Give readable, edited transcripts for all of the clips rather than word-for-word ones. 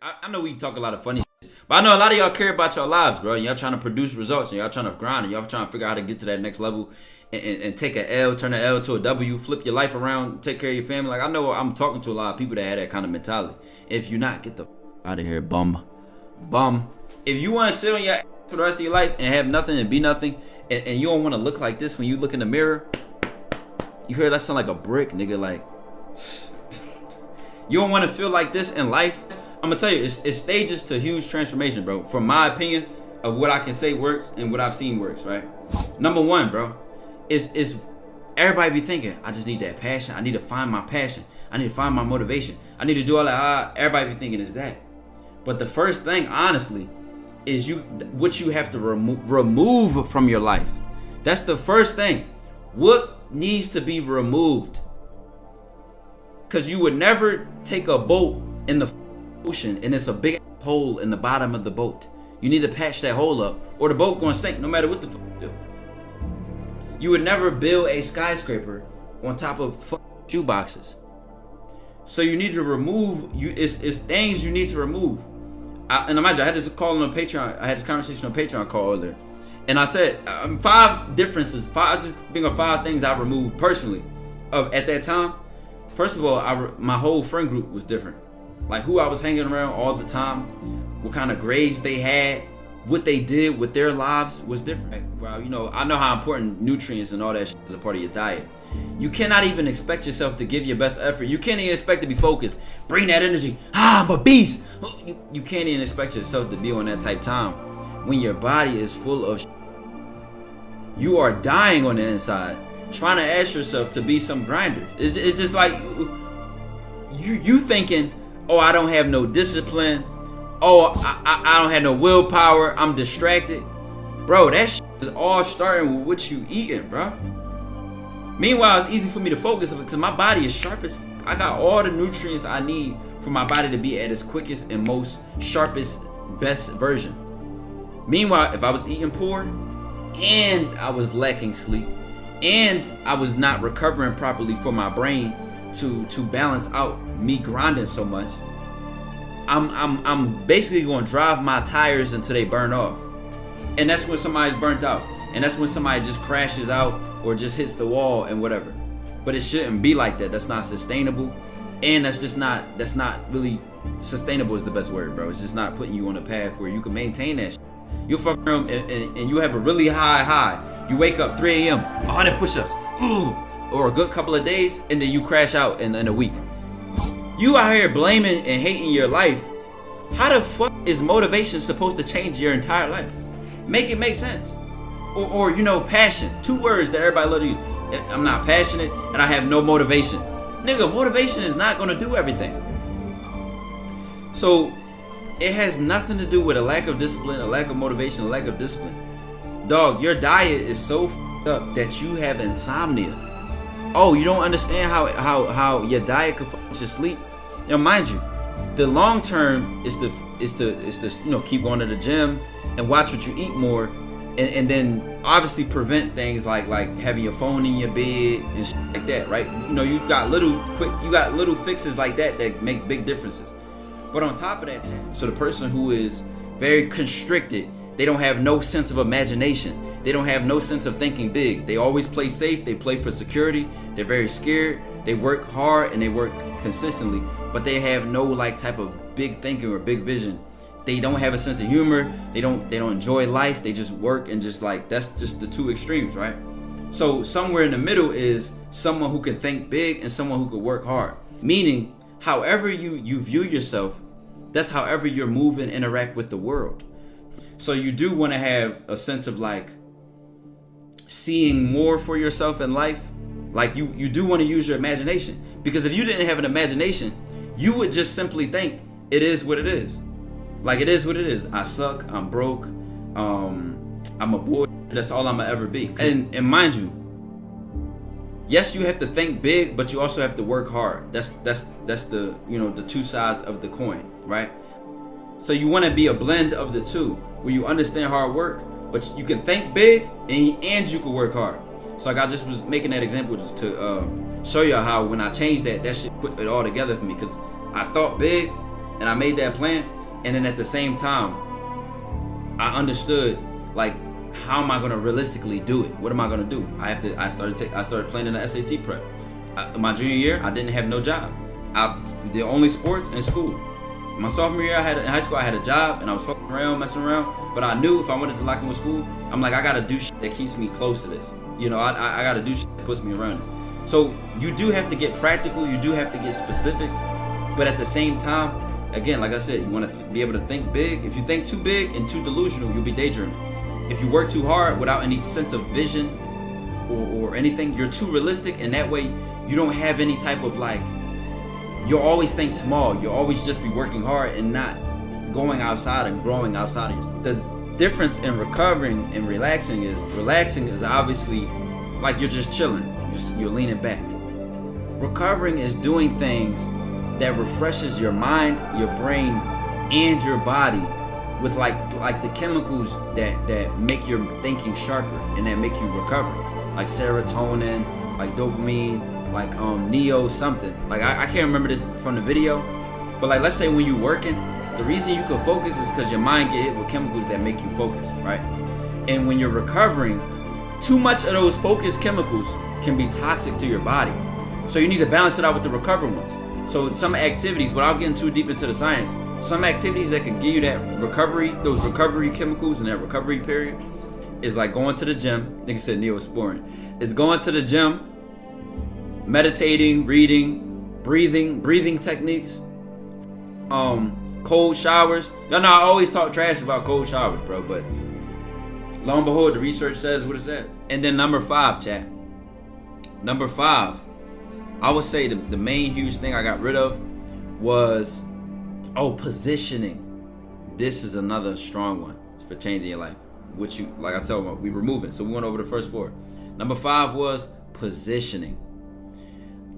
I know we talk a lot of funny shit, but I know a lot of y'all care about your lives, bro. Y'all trying to produce results, and y'all trying to grind, and y'all trying to figure out how to get to that next level and take a L, turn an L to a W, flip your life around, take care of your family. Like, I know I'm talking to a lot of people that have that kind of mentality. If you're not, get the out of here, bum. If you want to sit on your ass for the rest of your life and have nothing and be nothing, and you don't want to look like this when you look in the mirror, you hear that sound like a brick, nigga. Like, you don't want to feel like this in life. I'm gonna tell you, it's stages to huge transformation, bro. From my opinion of what I can say works and what I've seen works, right? Number one, bro, is everybody be thinking, I just need that passion. I need to find my passion. I need to find my motivation. I need to do all that. Everybody be thinking is that. But the first thing, honestly, is what you have to remove from your life. That's the first thing. What needs to be removed? Because you would never take a boat in the ocean and it's a big hole in the bottom of the boat. You need to patch that hole up or the boat gonna sink no matter what the fuck you do. You would never build a skyscraper on top of shoe boxes. So you need to remove, it's things you need to remove. And imagine, I had this call on Patreon, I had this conversation on Patreon call earlier. And I said, 5 differences, just being of 5 things I removed personally at that time. First of all, my whole friend group was different. Like who I was hanging around all the time, what kind of grades they had, what they did with their lives was different. Well, I know how important nutrients and all that shit is a part of your diet. You cannot even expect yourself to give your best effort. You can't even expect to be focused. Bring that energy. I'm a beast. You can't even expect yourself to be on that type time when your body is full of shit. You are dying on the inside, trying to ask yourself to be some grinder. It's just like you thinking, oh, I don't have no discipline. Oh, I don't have no willpower. I'm distracted. Bro, that shit is all starting with what you eating, bro. Meanwhile, it's easy for me to focus because my body is sharp as I got all the nutrients I need for my body to be at its quickest and most sharpest, best version. Meanwhile, if I was eating poor and I was lacking sleep and I was not recovering properly for my brain to balance out me grinding so much, I'm basically going to drive my tires until they burn off. And that's when somebody's burnt out. And that's when somebody just crashes out or just hits the wall and whatever. But it shouldn't be like that. That's not sustainable. And that's not really sustainable is the best word, bro. It's just not putting you on a path where you can maintain that shit. You'll fuck around and you have a really high. You wake up 3 a.m., 100 push-ups, or a good couple of days, and then you crash out in a week. You out here blaming and hating your life. How the fuck is motivation supposed to change your entire life? Make it make sense. Or passion. 2 words that everybody love to use. I'm not passionate and I have no motivation. Nigga, motivation is not gonna do everything. So it has nothing to do with a lack of discipline, a lack of motivation, a lack of discipline. Dog, your diet is so f***ed up that you have insomnia. Oh, you don't understand how your diet could fuck with your sleep? Mind you, the long term is to keep going to the gym and watch what you eat more, and then obviously prevent things like having your phone in your bed and shit like that, right? You got little fixes like that make big differences. But on top of that, so the person who is very constricted, they don't have no sense of imagination. They don't have no sense of thinking big. They always play safe. They play for security. They're very scared. They work hard and they work consistently, but they have no type of big thinking or big vision. They don't have a sense of humor. They don't enjoy life. They just work and that's just the 2 extremes, right? So somewhere in the middle is someone who can think big and someone who can work hard. Meaning, however you view yourself, that's however you're move and interact with the world. So you do want to have a sense of seeing more for yourself in life. You do want to use your imagination, because if you didn't have an imagination, you would just simply think it is what it is. It is what it is. I suck. I'm broke. I'm a boy. That's all I'm gonna ever be. And mind you, yes, you have to think big, but you also have to work hard. That's the the 2 sides of the coin, right? So you want to be a blend of the 2, where you understand hard work, but you can think big and you can work hard. So I just was making that example to show y'all how when I changed that shit put it all together for me, because I thought big And I made that plan, and then at the same time, I understood like, how am I gonna realistically do it? What am I gonna do? I started planning the SAT prep. My junior year, I didn't have no job. The only sports in school. My sophomore year, in high school, I had a job and I was fucking around, messing around. But I knew if I wanted to lock in with school, I'm like, I gotta do shit that keeps me close to this. You know, I gotta do shit that puts me around this. So you do have to get practical. You do have to get specific. But at the same time, again, like I said, you want to be able to think big. If you think too big and too delusional, you'll be daydreaming. If you work too hard without any sense of vision or anything, you're too realistic, and that way you don't have any type of like, you'll always think small. You'll always just be working hard and not going outside and growing outside of yourself. The difference in recovering and relaxing is obviously like you're just chilling. You're leaning back. Recovering is doing things that refreshes your mind, your brain, and your body with like the chemicals that make your thinking sharper and that make you recover, like serotonin, like dopamine, like neo something. Like I can't remember this from the video, but like let's say when you're working, the reason you can focus is because your mind get hit with chemicals that make you focus, right? And when you're recovering, too much of those focus chemicals can be toxic to your body. So you need to balance it out with the recovery ones. So some activities, without getting too deep into the science, some activities that can give you that recovery, those recovery chemicals in that recovery period, is like going to the gym. Like I said, neosporin. It's going to the gym, meditating, reading, breathing techniques, cold showers. Y'all know I always talk trash about cold showers, bro, but lo and behold, the research says what it says. And then number 5, chat. Number 5, I would say the main huge thing I got rid of was positioning. This is another strong one for changing your life. Which you, like I told you, we were moving. So we went over the first 4. Number 5 was positioning.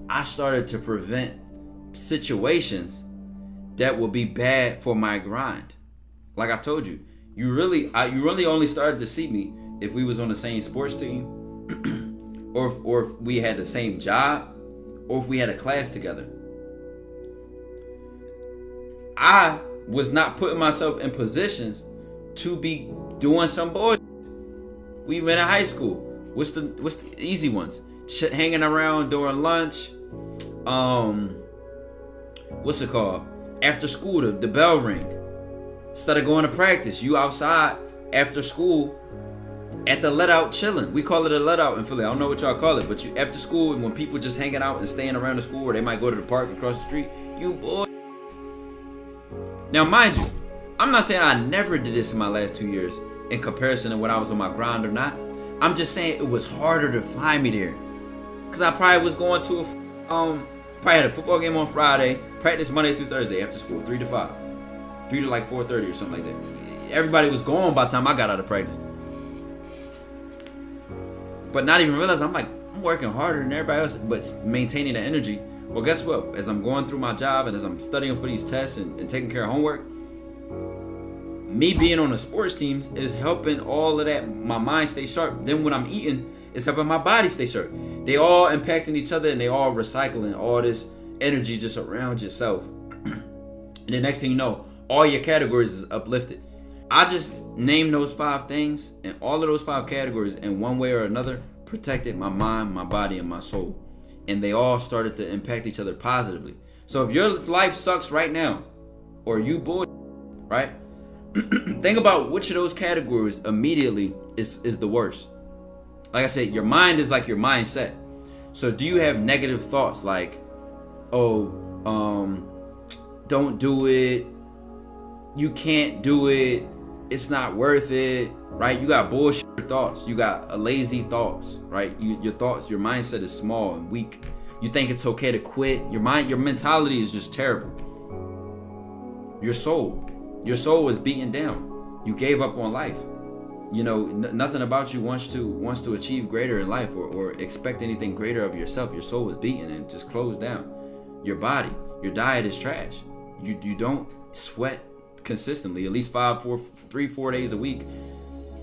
I started to prevent situations that would be bad for my grind. Like I told you, you really only started to see me if we was on the same sports team, or if we had the same job, or if we had a class together. I was not putting myself in positions to be doing some bullshit. We went in high school. What's the easy ones? Hanging around during lunch. What's it called? After school, the bell ring. Instead of going to practice, you outside after school at the let out chilling. We call it a let out in Philly. I don't know what y'all call it, but you after school, when people just hanging out and staying around the school, or they might go to the park across the street, you boy. Now, mind you, I'm not saying I never did this in my last 2 years in comparison to when I was on my grind or not. I'm just saying it was harder to find me there, cause I probably was going to probably had a football game on Friday, practice Monday through Thursday after school, 3 to 5, 3 to like 4:30 or something like that. Everybody was gone by the time I got out of practice, but not even realize I'm working harder than everybody else, but maintaining the energy. Well, guess what? As I'm going through my job and as I'm studying for these tests and taking care of homework, me being on the sports teams is helping all of that, my mind stay sharp. Then when I'm eating, it's helping my body stay sharp. They all impacting each other, and they all recycling all this energy just around yourself. And the next thing you know, all your categories is uplifted. I just named those 5 things, and all of those 5 categories in one way or another protected my mind, my body, and my soul. And they all started to impact each other positively. So if your life sucks right now, or you bullshit, right? Think about which of those categories immediately is the worst. Like I said, your mind is like your mindset. So do you have negative thoughts like, don't do it, you can't do it, it's not worth it, right? You got bullshit thoughts. You got lazy thoughts, right? Your thoughts, your mindset is small and weak. You think it's okay to quit. Your mentality is just terrible. Your soul is beaten down. You gave up on life. You know, nothing about you wants to achieve greater in life or expect anything greater of yourself. Your soul is beaten and just closed down. Your body, your diet is trash. You don't sweat consistently, at least 3-4 days a week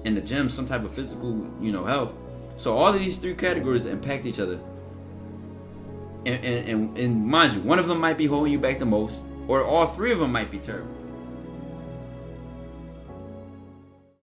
in the gym, some type of physical, health. So all of these 3 categories impact each other. And mind you, one of them might be holding you back the most. or all three of them might be terrible.